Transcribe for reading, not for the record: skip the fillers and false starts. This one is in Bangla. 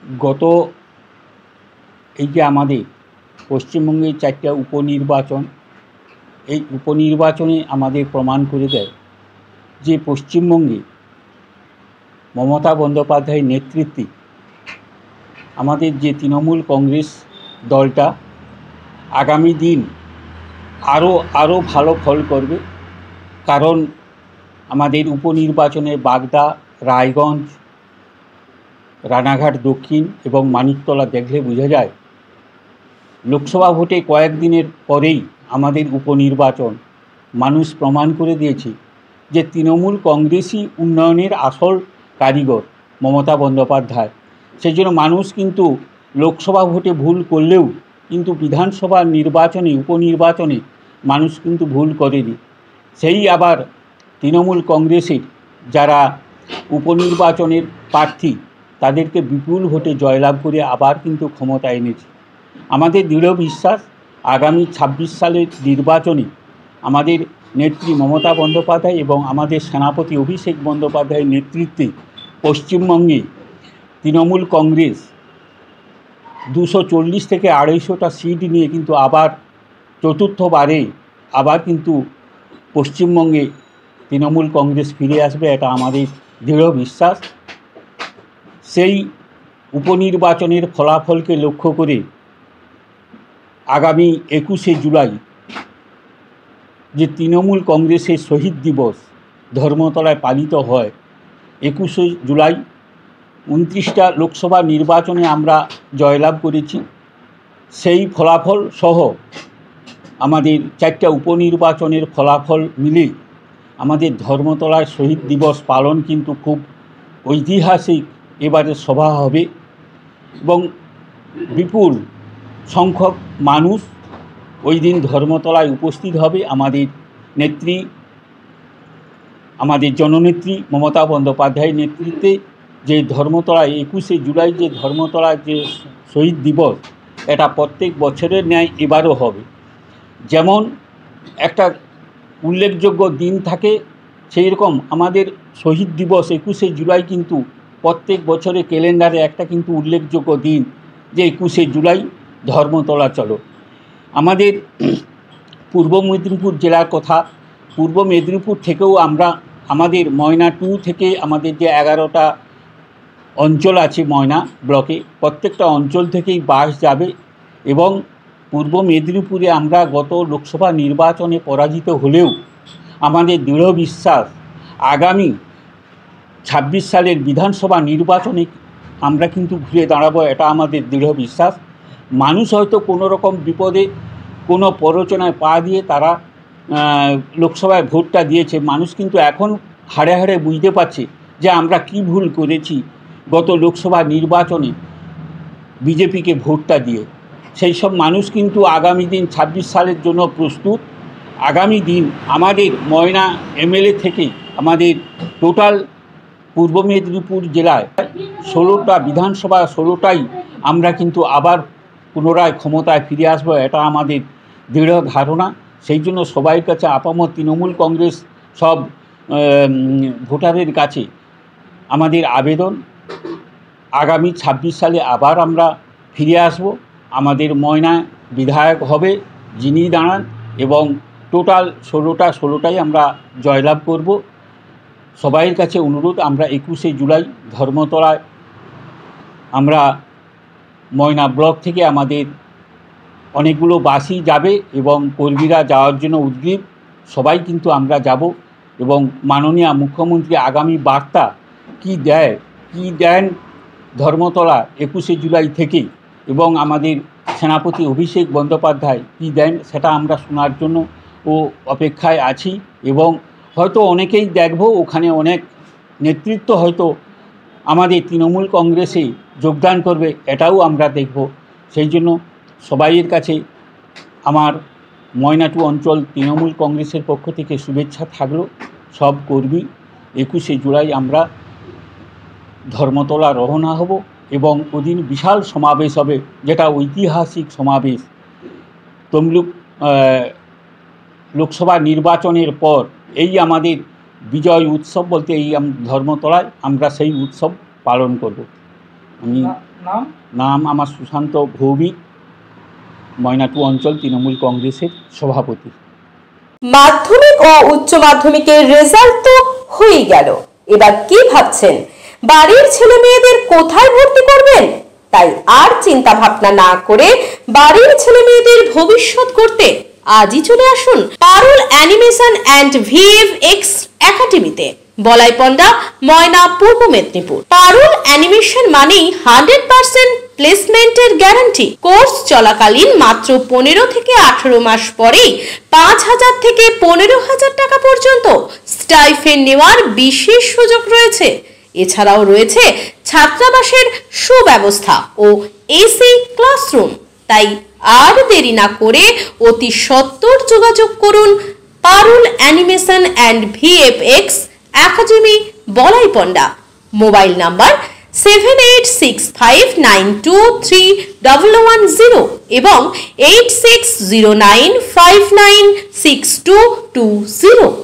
গত এই যে আমাদের পশ্চিমবঙ্গের 4টা উপনির্বাচন, এই উপনির্বাচনে আমাদের প্রমাণ করে দেয় যে পশ্চিমবঙ্গে মমতা বন্দ্যোপাধ্যায়ের নেতৃত্বে আমাদের যে তৃণমূল কংগ্রেস দলটা আগামী দিন আরও ভালো ফল করবে। কারণ আমাদের উপনির্বাচনে বাগদা, রায়গঞ্জ, রানাঘাট দক্ষিণ এবং মানিকতলা দেখলে বোঝা যায় লোকসভা ভোটে কয়েকদিনের পরেই আমাদের উপনির্বাচন মানুষ প্রমাণ করে দিয়েছে যে তৃণমূল কংগ্রেসই উন্নয়নের আসল কারিগর মমতা বন্দ্যোপাধ্যায়। সেই জন্য মানুষ কিন্তু লোকসভা ভোটে ভুল করলেও কিন্তু বিধানসভা নির্বাচনে উপনির্বাচনে মানুষ কিন্তু ভুল করেনি। সেই আবার তৃণমূল কংগ্রেসের যারা উপনির্বাচনের প্রার্থী তাদেরকে বিপুল ভোটে জয়লাভ করে আবার কিন্তু ক্ষমতা এনেছে। আমাদের দৃঢ় বিশ্বাস আগামী 26 সালের নির্বাচনে আমাদের নেত্রী মমতা বন্দ্যোপাধ্যায় এবং আমাদের সেনাপতি অভিষেক বন্দ্যোপাধ্যায়ের নেতৃত্বে পশ্চিমবঙ্গে তৃণমূল কংগ্রেস 240 থেকে 250টা সিট নিয়ে কিন্তু আবার চতুর্থবারে আবার কিন্তু পশ্চিমবঙ্গে তৃণমূল কংগ্রেস ফিরে আসবে, এটা আমাদের দৃঢ় বিশ্বাস। সেই উপনির্বাচনের ফলাফলকে লক্ষ্য করে আগামী 21শে জুলাই যে তৃণমূল কংগ্রেসের শহীদ দিবস ধর্মতলায় পালিত হয়, 21শে জুলাই 29টা লোকসভা নির্বাচনে আমরা জয়লাভ করেছি। সেই ফলাফল সহ আমাদের 4টা উপনির্বাচনের ফলাফল মিলে আমাদের ধর্মতলায় শহীদ দিবস পালন কিন্তু খুব ঐতিহাসিক এবারে সভা হবে এবং বিপুল সংখ্যক মানুষ ওই দিন ধর্মতলায় উপস্থিত হবে। আমাদের নেত্রী, আমাদের জননেত্রী মমতা বন্দ্যোপাধ্যায়ের নেতৃত্বে যে ধর্মতলায় 21শে জুলাই যে ধর্মতলার যে শহীদ দিবস, এটা প্রত্যেক বছরের ন্যায় এবারও হবে। যেমন একটা উল্লেখযোগ্য দিন থাকে, সেই রকম আমাদের শহীদ দিবস 21শে জুলাই কিন্তু প্রত্যেক বছরে ক্যালেন্ডারে একটা কিন্তু উল্লেখযোগ্য দিন যে 21শে জুলাই ধর্মতলা চলো। আমাদের পূর্ব মেদিনীপুর জেলার কথা, পূর্ব মেদিনীপুর থেকেও আমরা আমাদের ময়না 2 থেকে আমাদের যে 11টা অঞ্চল আছে ময়না ব্লকে, প্রত্যেকটা অঞ্চল থেকেই বাস যাবে এবং পূর্ব মেদিনীপুরে আমরা গত লোকসভা নির্বাচনে পরাজিত হলেও আমাদের দৃঢ় বিশ্বাস আগামী 26 সালের বিধানসভা নির্বাচনে আমরা কিন্তু ঘুরে দাঁড়াবো, এটা আমাদের দৃঢ় বিশ্বাস। মানুষ হয়তো কোনো রকম বিপদে কোনো প্ররোচনায় পা দিয়ে তারা লোকসভায় ভোটটা দিয়েছে, মানুষ কিন্তু এখন হাড়ে হাড়ে বুঝতে পারছে যে আমরা কি ভুল করেছি গত লোকসভা নির্বাচনে বিজেপিকে ভোটটা দিয়ে। সেই সব মানুষ কিন্তু আগামী দিন 26 সালের জন্য প্রস্তুত। আগামী দিন আমাদের ময়না এমএলএ থেকে আমাদের টোটাল পূর্ব মেদিনীপুর জেলায় 16টা বিধানসভা, 16টাই আমরা কিন্তু আবার পুনরায় ক্ষমতায় ফিরে আসবো, এটা আমাদের দৃঢ় ধারণা। সেই জন্য সবাই কাছে আপামর তৃণমূল কংগ্রেস সব ভোটারের কাছে আমাদের আবেদন, আগামী 26 সালে আবার আমরা ফিরে আসব। আমাদের ময়না বিধায়ক হবে যিনি দাঁড়ান এবং টোটাল 16টাই আমরা জয়লাভ করব। সবাইয়ের কাছে অনুরোধ, আমরা 21শে জুলাই ধর্মতলায় আমরা ময়না ব্লক থেকে আমাদের অনেকগুলো বাসই যাবে এবং কর্মীরা যাওয়ার জন্য উদ্গ্রীব, সবাই কিন্তু আমরা যাব এবং মাননীয় মুখ্যমন্ত্রী আগামী বার্তা কি দেন ধর্মতলা 21শে জুলাই থেকে এবং আমাদের সেনাপতি অভিষেক বন্দ্যোপাধ্যায় কি দেন সেটা আমরা শোনার জন্য ও অপেক্ষায় আছি এবং হয়তো অনেকেই দেখব, ওখানে অনেক নেতৃত্ব হয়তো আমাদের তৃণমূল কংগ্রেসে যোগদান করবে, এটাও আমরা দেখব। সেই জন্য সবাইয়ের কাছে আমার ময়না 2 অঞ্চল তৃণমূল কংগ্রেসের পক্ষ থেকে শুভেচ্ছা থাকলো। সব কর্মী 21শে জুলাই আমরা ধর্মতলা রওনা হব এবং ওদিন বিশাল সমাবেশ হবে, যেটা ঐতিহাসিক সমাবেশ। তমলুক লোকসভা নির্বাচনের পর এই আমাদের বিজয় উৎসব বলতে এই ধর্মতলায় আমরা সেই উৎসব পালন করব। আমি নাম আমার সুশান্ত ভৌমিক, ময়নাটু অঞ্চল তৃণমূল কংগ্রেসের সভাপতি। মাধ্যমিক ও উচ্চ মাধ্যমিকের রেজাল্ট তো হয়ে গেল, এবার কি ভাবছেন? বাড়ির ছেলে মেয়েদের কোথায় ভর্তি করবেন? তাই আর চিন্তা ভাবনা না করে বাড়ির ছেলে মেয়েদের ভবিষ্যৎ করতে আজই চলে আসুন পারুল অ্যানিমেশন অ্যান্ড ভিএফএক্স একাডেমিতে, বলাইপন্ডা, ময়না, পূর্ব মেদিনীপুর। পারুল অ্যানিমেশন মানেই 100% প্লেসমেন্টের গ্যারান্টি। কোর্স চলাকালীন মাত্র 15 থেকে 18 মাস পরেই 5,000 থেকে 15,000 টাকা পর্যন্ত স্টাইফেন্ড নেওয়ার বিশেষ সুযোগ রয়েছে। এছাড়াও রয়েছে ছাত্রাবাসের সুব্যবস্থা ও এসি ক্লাসরুম। তাই আর দেরি না করে অতি সত্বর যোগাযোগ করুন Parul animation and VFX academy, Balaipanda. Mobile number 7865923110 এবং 8609596220।